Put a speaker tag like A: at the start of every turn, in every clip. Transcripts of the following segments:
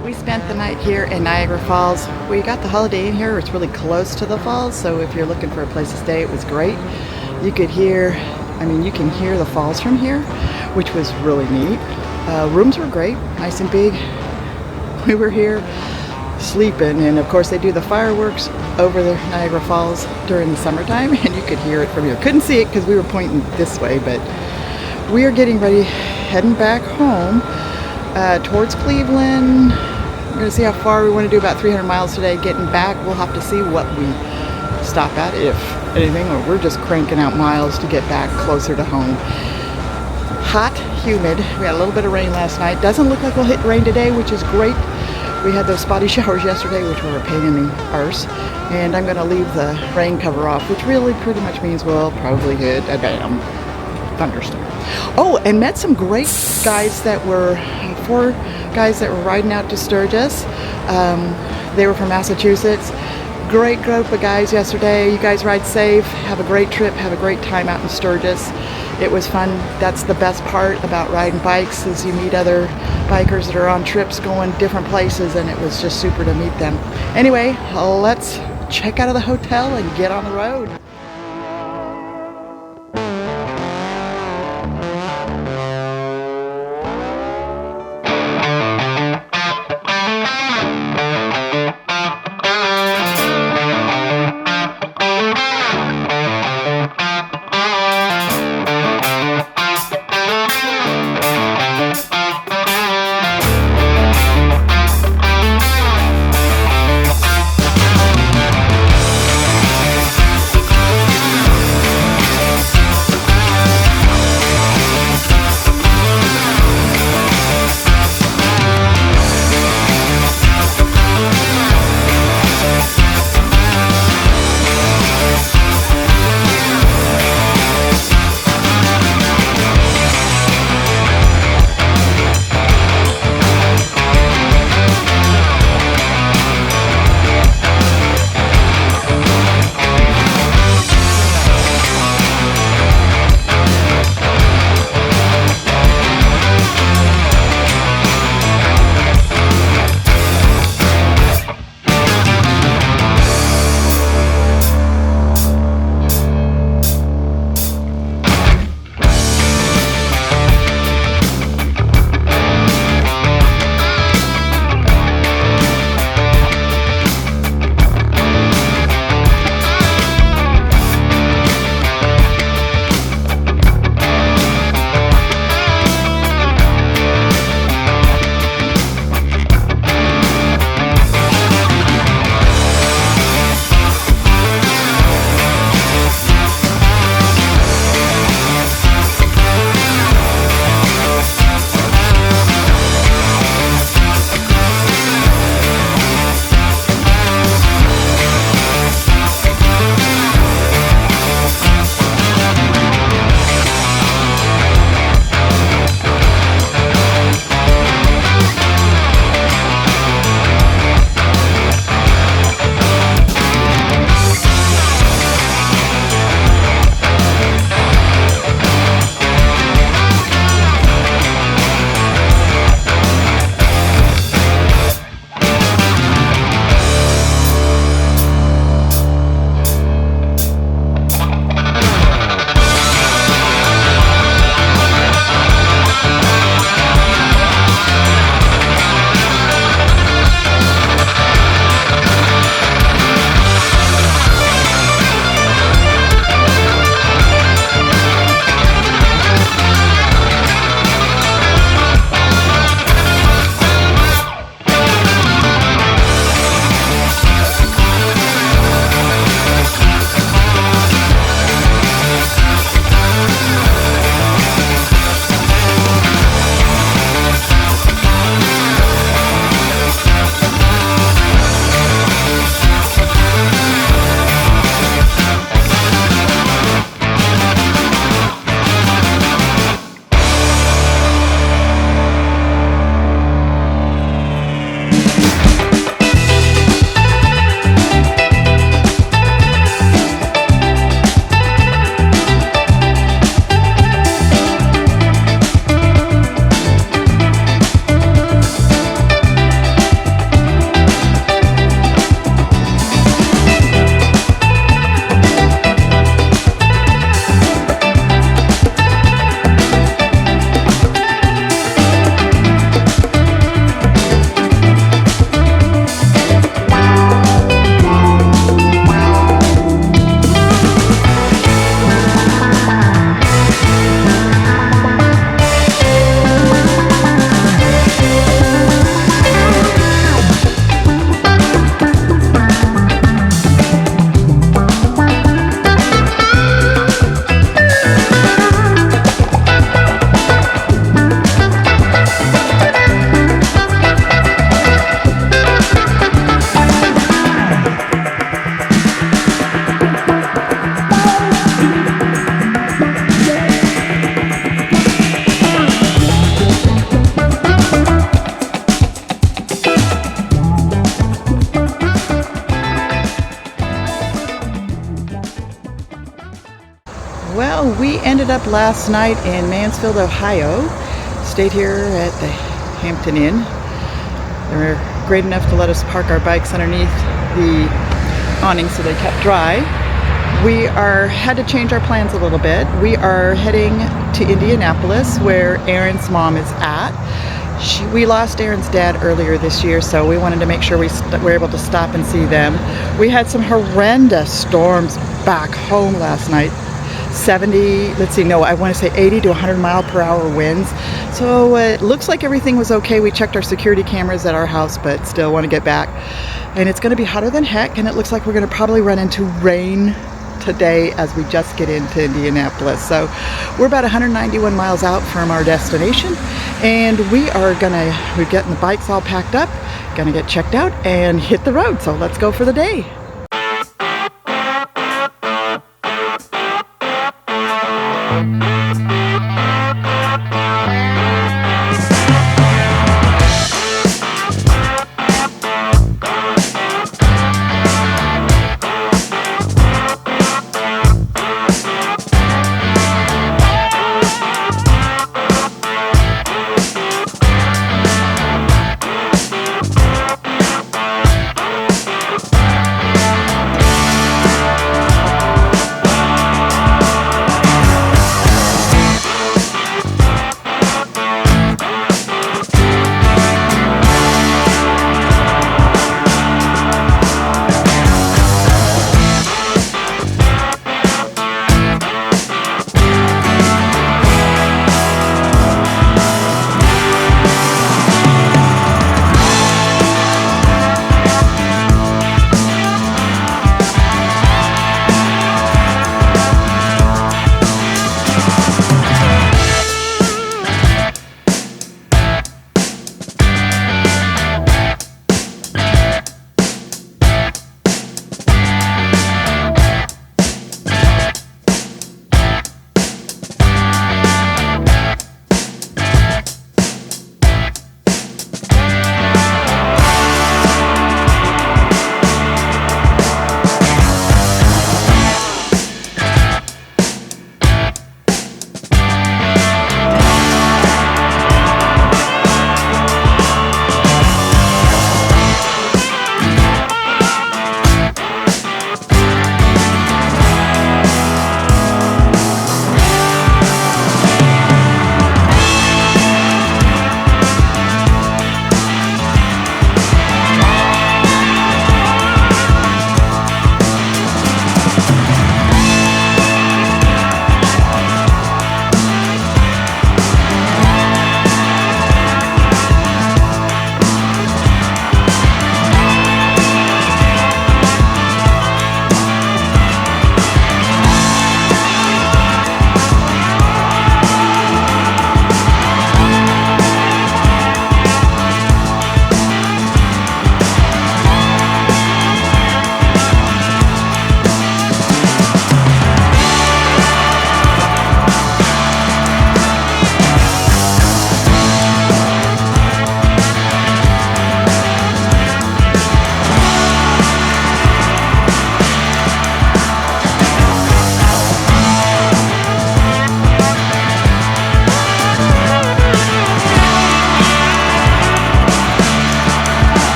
A: right, we spent the night here in Niagara Falls. We got the Holiday Inn here. It's really close to the falls, so if you're looking for a place to stay, it was great. You could hear, you can hear the falls from here, which was really neat. Rooms were great, nice and big. We were here sleeping, and of course they do the fireworks over the Niagara Falls during the summertime, and you could hear it from here. Couldn't see it because we were pointing this way, but we are getting ready, heading back home towards Cleveland. We're going to see how far we want to do, about 300 miles today. Getting back, we'll have to see what we stop at, if anything, or we're just cranking out miles to get back closer to home. Hot, humid. We had a little bit of rain last night. Doesn't look like we'll hit rain today, which is great. We had those spotty showers yesterday, which were a pain in the arse. And I'm going to leave the rain cover off, which really pretty much means we'll probably hit a damn thunderstorm. Oh, and met some great guys that were, 4 guys that were riding out to Sturgis. They were from Massachusetts. Great group of guys yesterday. You guys ride safe, have a great trip, have a great time out in Sturgis. It was fun. That's the best part about riding bikes, is you meet other bikers that are on trips going different places, and it was just super to meet them. Anyway, let's check out of the hotel and get on the road. So we ended up last night in Mansfield, Ohio. Stayed here at the Hampton Inn. They were great enough to let us park our bikes underneath the awning so they kept dry. We had to change our plans a little bit. We are heading to Indianapolis, where Aaron's mom is at. We lost Aaron's dad earlier this year, so we wanted to make sure we were able to stop and see them. We had some horrendous storms back home last night. 80 to 100 mile per hour winds. So it looks like everything was okay. We checked our security cameras at our house, but still want to get back. And it's going to be hotter than heck, and it looks like we're going to probably run into rain today as we just get into Indianapolis. So we're about 191 miles out from our destination, and we're getting the bikes all packed up, gonna get checked out and hit the road. So let's go for the day.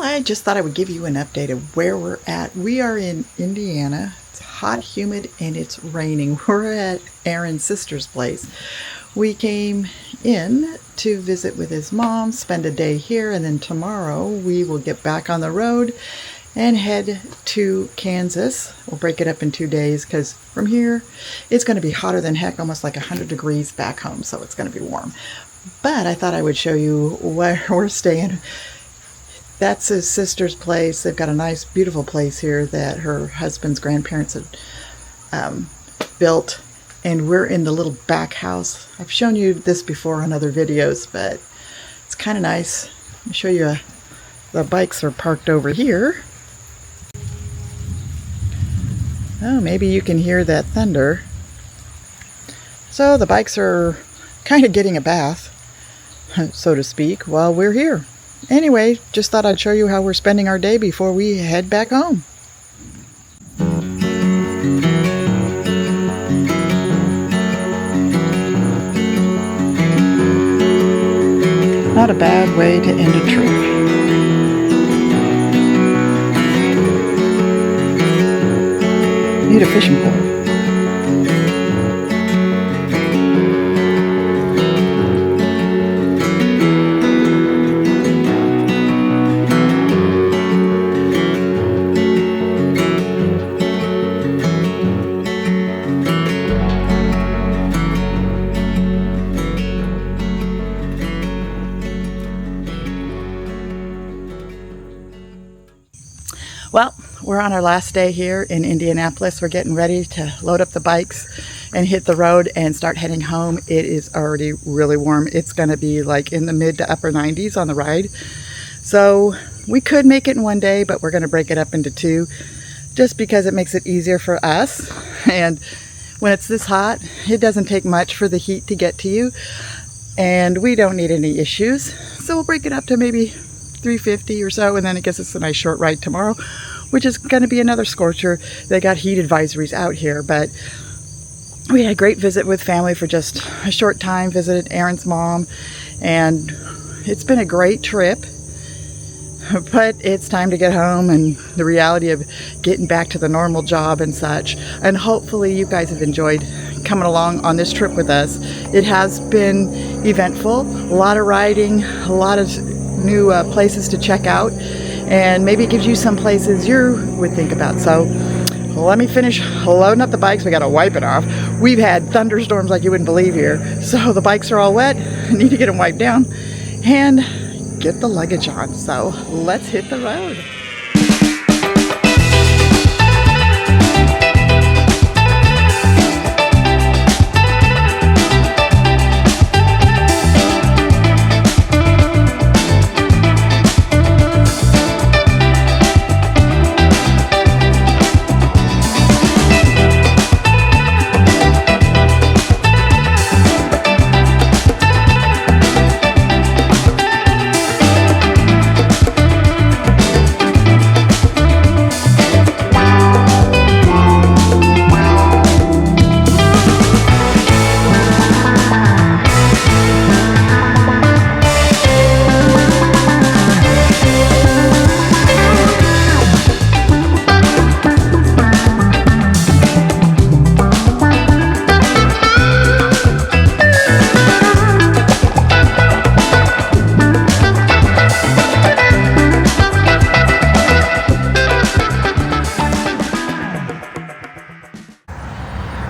A: I just thought I would give you an update of where we're at. We are in Indiana. It's hot, humid, and it's raining. We're at Aaron's sister's place. We came in to visit with his mom, spend a day here, and then tomorrow we will get back on the road and head to Kansas. We'll break it up in 2 days because from here it's going to be hotter than heck, almost like 100 degrees back home, so it's going to be warm. But I thought I would show you where we're staying. That's his sister's place. They've got a nice, beautiful place here that her husband's grandparents had built. And we're in the little back house. I've shown you this before on other videos, but it's kind of nice. Let me show you. The bikes are parked over here. Oh, maybe you can hear that thunder. So the bikes are kind of getting a bath, so to speak, while we're here. Anyway, just thought I'd show you how we're spending our day before we head back home. Not a bad way to end a trip. Need a fishing pole. Well, we're on our last day here in Indianapolis. We're getting ready to load up the bikes and hit the road and start heading home. It is already really warm. It's going to be like in the mid to upper 90s on the ride. So we could make it in one day, but we're going to break it up into two just because it makes it easier for us. And when it's this hot, it doesn't take much for the heat to get to you. And we don't need any issues. So we'll break it up to maybe 350 or so, and then it gives us a nice short ride tomorrow, which is going to be another scorcher. They got heat advisories out here, but we had a great visit with family for just a short time. Visited Aaron's mom, and it's been a great trip, but it's time to get home and the reality of getting back to the normal job and such. And hopefully you guys have enjoyed coming along on this trip with us. It has been eventful, a lot of riding, a lot of new places to check out, and maybe it gives you some places you would think about. So let me finish loading up the bikes. We got to wipe it off. We've had thunderstorms like you wouldn't believe here, so the bikes are all wet. Need to get them wiped down and get the luggage on. So let's hit the road.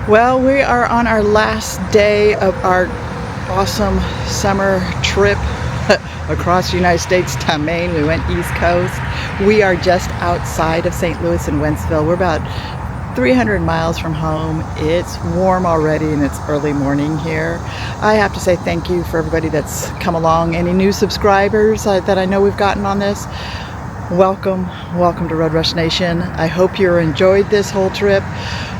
A: Well, we are on our last day of our awesome summer trip across the United States to Maine. We went East Coast. We are just outside of St. Louis and Wentzville. We're about 300 miles from home. It's warm already and it's early morning here. I have to say thank you for everybody that's come along. Any new subscribers that I know we've gotten on this, welcome to Road Rush Nation. I hope you enjoyed this whole trip.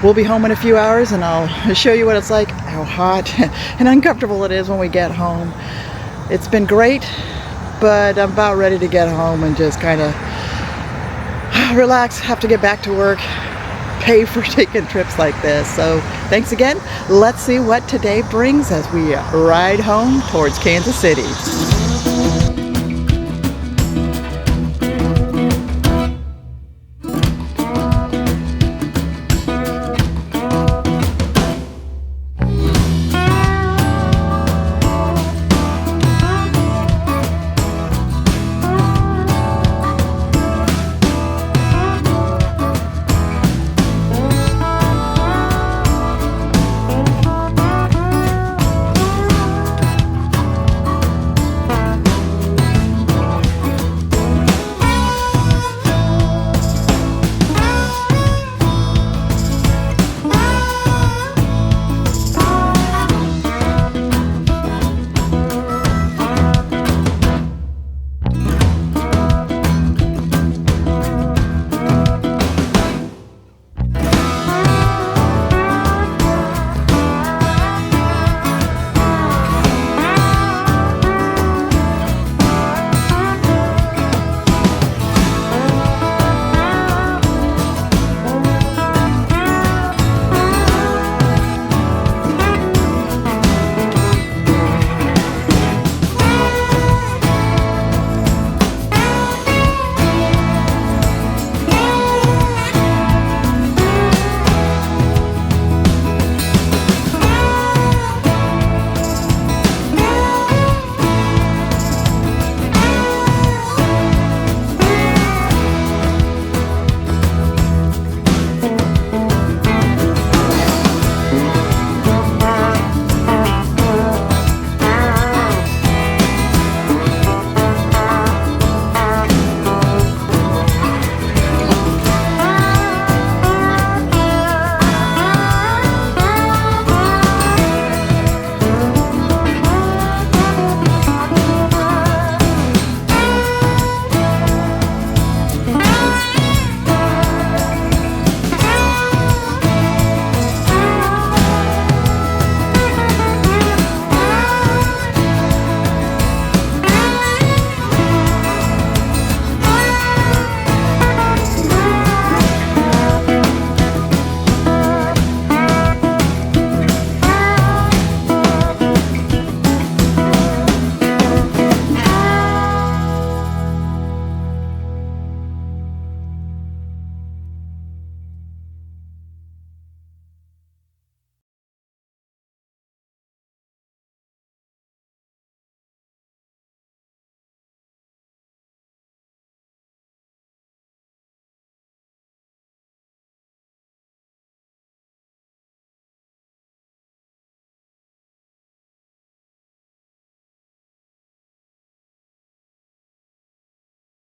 A: We'll be home in a few hours and I'll show you what it's like, how hot and uncomfortable it is when we get home. It's been great, but I'm about ready to get home and just kind of relax, have to get back to work, pay for taking trips like this. So thanks again. Let's see what today brings as we ride home towards Kansas City.